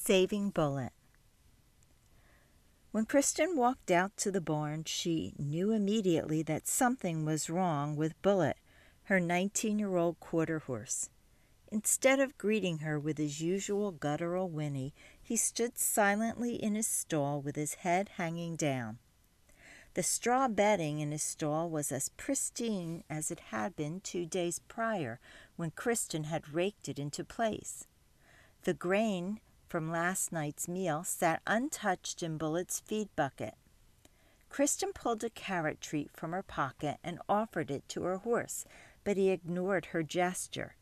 Saving Bullet. When Kristen walked out to the barn, she knew immediately that something was wrong with Bullet, her 19-year-old quarter horse. Instead of greeting her with his usual guttural whinny, he stood silently in his stall with his head hanging down. The straw bedding in his stall was as pristine as it had been 2 days prior, when Kristen had raked it into place. The grain from last night's meal sat untouched in Bullet's feed bucket. Kristen pulled a carrot treat from her pocket and offered it to her horse, but he ignored her gesture.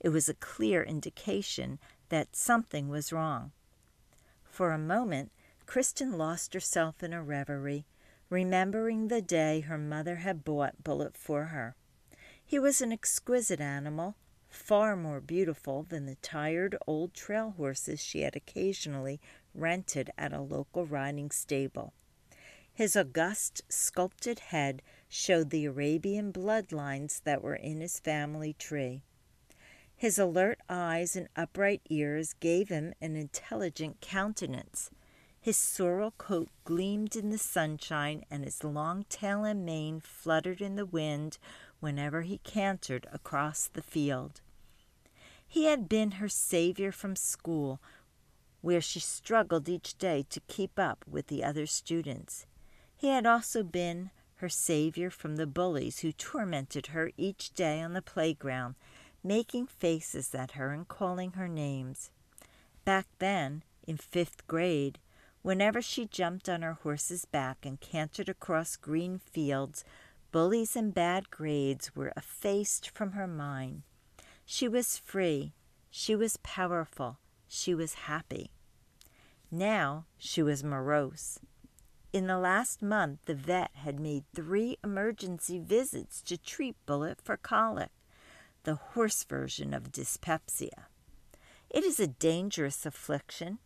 It was a clear indication that something was wrong. For a moment, Kristen lost herself in a reverie, remembering the day her mother had bought Bullet for her. He was an exquisite animal, far more beautiful than the tired old trail horses she had occasionally rented at a local riding stable. His august, sculpted head showed the Arabian bloodlines that were in his family tree. His alert eyes and upright ears gave him an intelligent countenance. His sorrel coat gleamed in the sunshine, and his long tail and mane fluttered in the wind whenever he cantered across the field. He had been her savior from school, where she struggled each day to keep up with the other students. He had also been her savior from the bullies who tormented her each day on the playground, making faces at her and calling her names. Back then, in 5th grade, whenever she jumped on her horse's back and cantered across green fields, bullies and bad grades were effaced from her mind. She was free, she was powerful, she was happy. Now she was morose. In the last month, the vet had made 3 emergency visits to treat Bullet for colic, the horse version of dyspepsia. It is a dangerous affliction.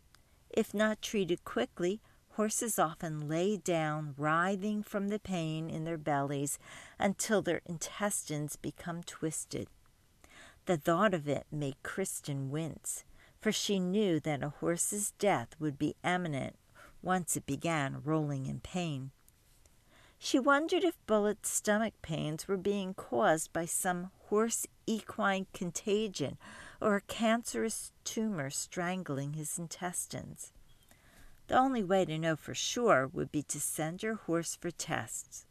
If not treated quickly, horses often lay down, writhing from the pain in their bellies until their intestines become twisted. The thought of it made Kristen wince, for she knew that a horse's death would be imminent once it began rolling in pain. She wondered if Bullet's stomach pains were being caused by some horse equine contagion or a cancerous tumor strangling his intestines. The only way to know for sure would be to send her horse for tests.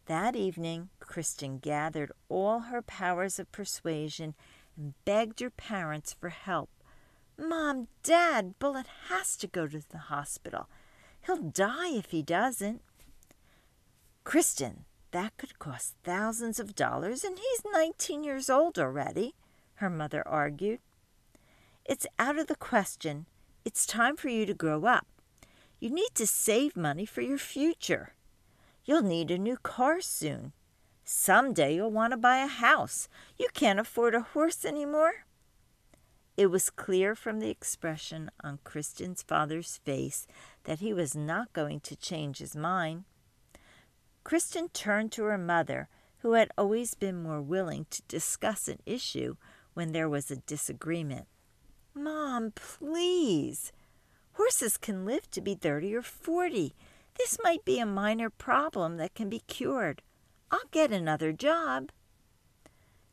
That evening, Kristen gathered all her powers of persuasion and begged her parents for help. "Mom, Dad, Bullet has to go to the hospital. He'll die if he doesn't." "Kristen, that could cost thousands of dollars, and he's 19 years old already," her mother argued. "It's out of the question. It's time for you to grow up. You need to save money for your future. You'll need a new car soon. Someday you'll want to buy a house. You can't afford a horse anymore." It was clear from the expression on Kristen's father's face that he was not going to change his mind. Kristen turned to her mother, who had always been more willing to discuss an issue when there was a disagreement. "Mom, please. Horses can live to be 30 or 40. This might be a minor problem that can be cured. I'll get another job."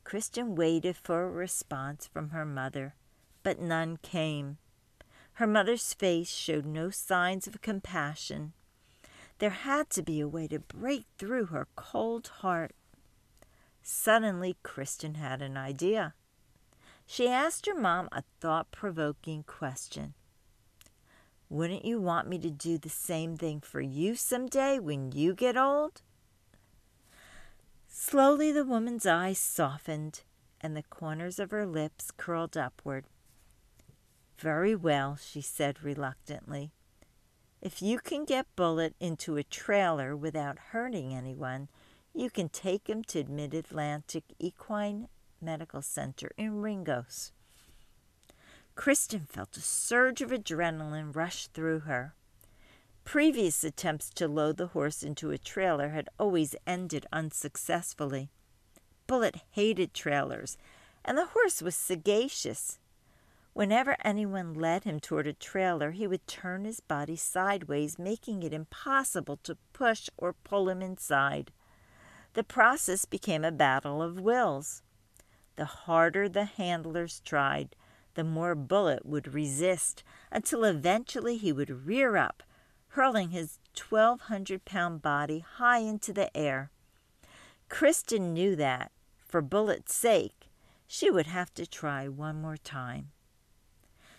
Kristen waited for a response from her mother, but none came. Her mother's face showed no signs of compassion. There had to be a way to break through her cold heart. Suddenly, Kristen had an idea. She asked her mom a thought-provoking question. "Wouldn't you want me to do the same thing for you someday when you get old?" Slowly, the woman's eyes softened, and the corners of her lips curled upward. "Very well," she said reluctantly. "If you can get Bullet into a trailer without hurting anyone, you can take him to Mid-Atlantic Equine Medical Center in Ringgoes." Kristen felt a surge of adrenaline rush through her. Previous attempts to load the horse into a trailer had always ended unsuccessfully. Bullet hated trailers, and the horse was sagacious. Whenever anyone led him toward a trailer, he would turn his body sideways, making it impossible to push or pull him inside. The process became a battle of wills. The harder the handlers tried, the more Bullet would resist, until eventually he would rear up, hurling his 1,200-pound body high into the air. Kristen knew that, for Bullet's sake, she would have to try one more time.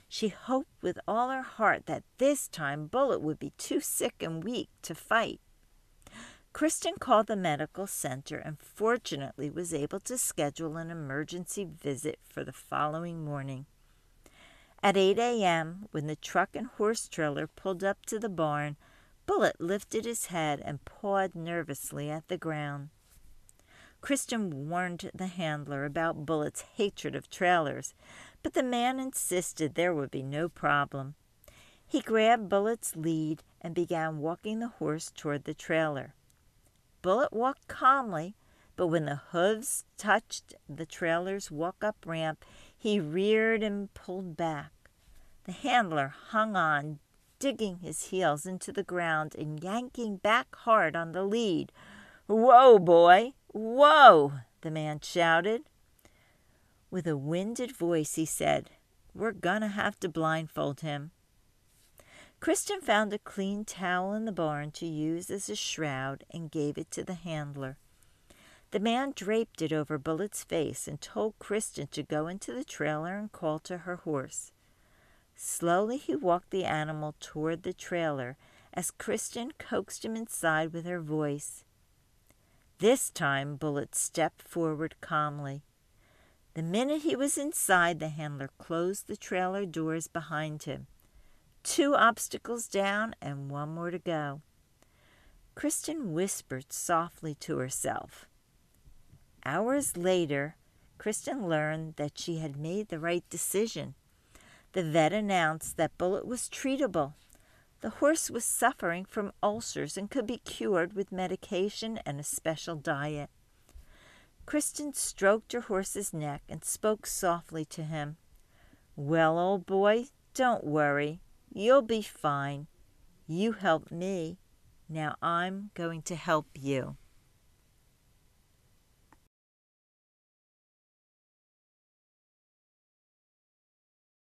She hoped with all her heart that this time Bullet would be too sick and weak to fight. Kristen called the medical center and fortunately was able to schedule an emergency visit for the following morning. At 8 a.m., when the truck and horse trailer pulled up to the barn, Bullet lifted his head and pawed nervously at the ground. Kristen warned the handler about Bullet's hatred of trailers, but the man insisted there would be no problem. He grabbed Bullet's lead and began walking the horse toward the trailer. Bullet walked calmly, but when the hooves touched the trailer's walk-up ramp, he reared and pulled back. The handler hung on, digging his heels into the ground and yanking back hard on the lead. "Whoa, boy! Whoa!" the man shouted. With a winded voice, he said, "We're gonna have to blindfold him." Kristen found a clean towel in the barn to use as a shroud and gave it to the handler. The man draped it over Bullet's face and told Kristen to go into the trailer and call to her horse. Slowly he walked the animal toward the trailer as Kristen coaxed him inside with her voice. This time Bullet stepped forward calmly. The minute he was inside, the handler closed the trailer doors behind him. 2 obstacles down and 1 more to go. Kristen whispered softly to herself. Hours later, Kristen learned that she had made the right decision. The vet announced that Bullet was treatable. The horse was suffering from ulcers and could be cured with medication and a special diet. Kristen stroked her horse's neck and spoke softly to him. "Well, old boy, don't worry. You'll be fine. You helped me. Now I'm going to help you."